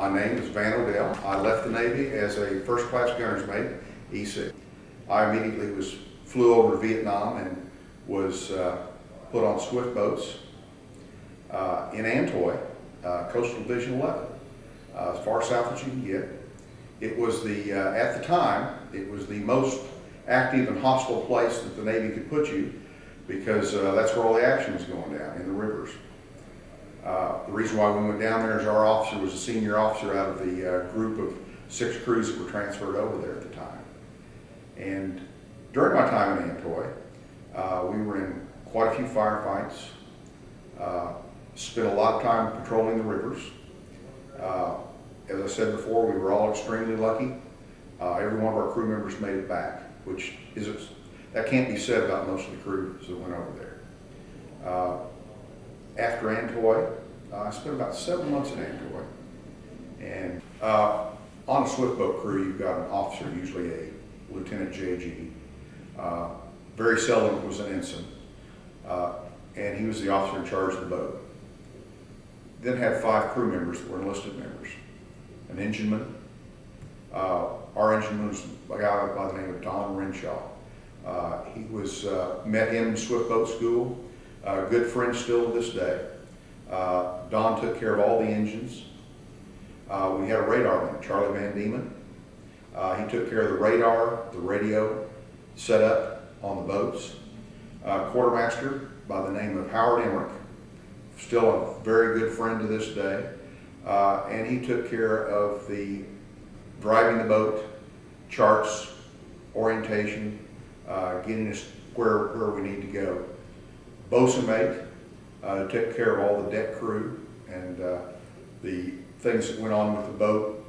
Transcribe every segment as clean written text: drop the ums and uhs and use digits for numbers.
My name is Odell. I left the Navy as a first-class gunner's mate, E6. I immediately flew over to Vietnam and was put on swift boats in Thoi, Coastal Division 11, as far south as you can get. It was at the time, it was the most active and hostile place that the Navy could put you, because that's where all the action was going down, in the rivers. The reason why we went down there is our officer was a senior officer out of the group of 6 crews that were transferred over there at the time. And during my time in Thoi, we were in quite a few firefights, spent a lot of time patrolling the rivers. As I said before, we were all extremely lucky. Every one of our crew members made it back, which that can't be said about most of the crews that went over there. After Thoi, I spent about 7 months in Thoi. And on a swift boat crew, you've got an officer, usually a Lieutenant JG. Very seldom it was an ensign. And he was the officer in charge of the boat. Then had 5 crew members that were enlisted members. An engineman. Our engineman was a guy by the name of Don Renshaw. Met him in swift boat school. Good friend still to this day. Don took care of all the engines. We had a radar man, Charlie Van Diemen. He took care of the radar, the radio setup on the boats. Quartermaster by the name of Howard Emmerich, still a very good friend to this day. And he took care of the driving the boat, charts, orientation, getting us where we need to go. Bosun mate took care of all the deck crew and the things that went on with the boat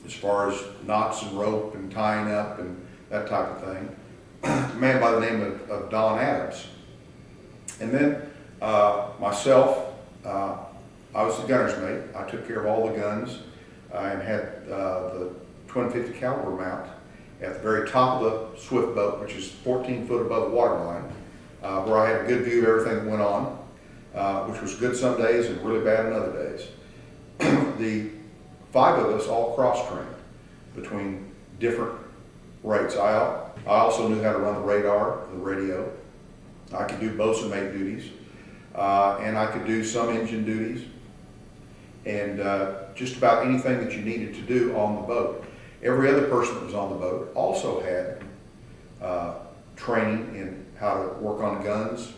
as far as knots and rope and tying up and that type of thing. A man by the name of Don Adams. And then myself, I was the gunner's mate. I took care of all the guns and had the twin .50 caliber mount at the very top of the swift boat, which is 14 foot above the waterline, where I had a good view of everything that went on, which was good some days and really bad on other days. The 5 of us all cross-trained between different rates. I also knew how to run the radar, the radio. I could do bosun mate duties, and I could do some engine duties, and just about anything that you needed to do on the boat. Every other person that was on the boat also had training in how to work on guns.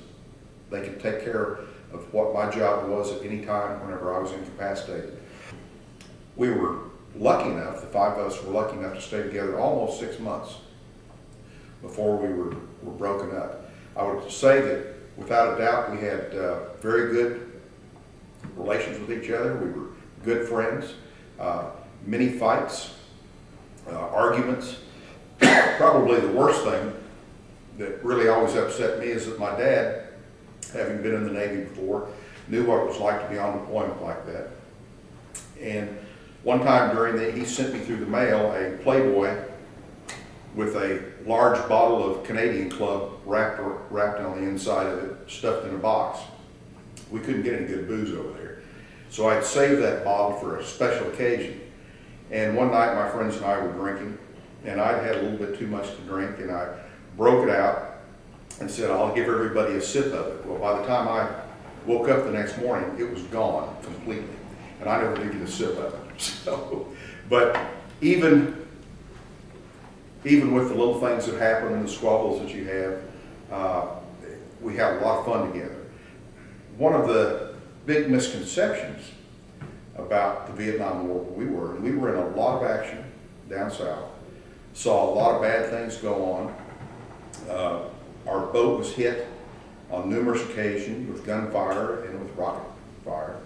They could take care of what my job was at any time whenever I was incapacitated. We were lucky enough, the 5 of us were lucky enough to stay together almost 6 months before we were broken up. I would say that without a doubt we had very good relations with each other. We were good friends, many fights, arguments. Probably the worst thing that really always upset me is that my dad, having been in the Navy before, knew what it was like to be on deployment like that. And one time he sent me through the mail a Playboy with a large bottle of Canadian Club wrapped on the inside of it, stuffed in a box. We couldn't get any good booze over there. So I'd saved that bottle for a special occasion. And one night my friends and I were drinking, and I'd had a little bit too much to drink, and I broke it out and said, I'll give everybody a sip of it. Well, by the time I woke up the next morning, it was gone completely. And I never did get a sip of it. So, but even with the little things that happen and the squabbles that you have, we had a lot of fun together. One of the big misconceptions about the Vietnam War we were in a lot of action down south, saw a lot of bad things go on. Our boat was hit on numerous occasions with gunfire and with rocket fire.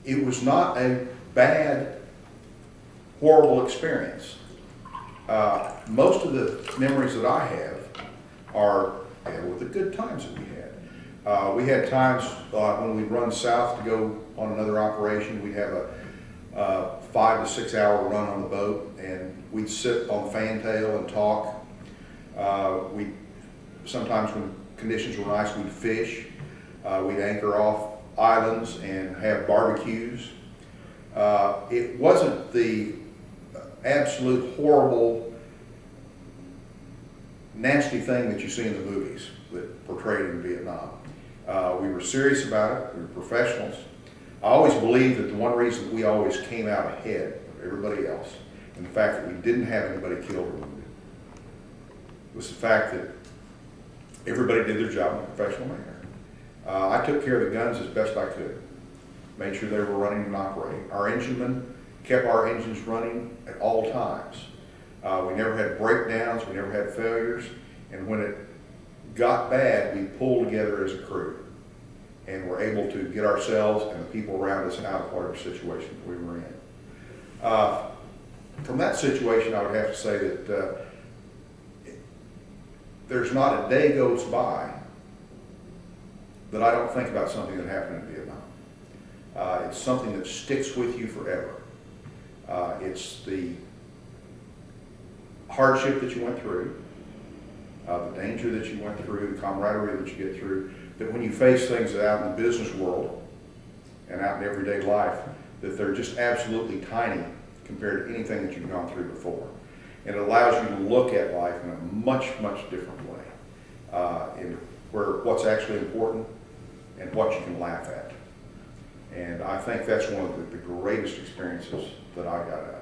It was not a bad, horrible experience. Most of the memories that I have are with the good times that we had. We had times when we'd run south to go on another operation. We'd have a 5 to 6 hour run on the boat, and we'd sit on fantail and talk. Sometimes when conditions were nice, we'd fish. We'd anchor off islands and have barbecues. It wasn't the absolute horrible, nasty thing that you see in the movies that portrayed in Vietnam. We were serious about it. We were professionals. I always believed that the one reason that we always came out ahead of everybody else, and the fact that we didn't have anybody killed or wounded, was the fact that everybody did their job in a professional manner. I took care of the guns as best I could, made sure they were running and operating. Our enginemen kept our engines running at all times. We never had breakdowns, we never had failures, and when it got bad, we pulled together as a crew and were able to get ourselves and the people around us out of whatever situation we were in. From that situation, I would have to say that there's not a day goes by that I don't think about something that happened in Vietnam. It's something that sticks with you forever. It's the hardship that you went through, the danger that you went through, the camaraderie that you get through, that when you face things out in the business world and out in everyday life, that they're just absolutely tiny compared to anything that you've gone through before. And it allows you to look at life in a much, much different way, in where what's actually important and what you can laugh at. And I think that's one of the greatest experiences that I got out of it.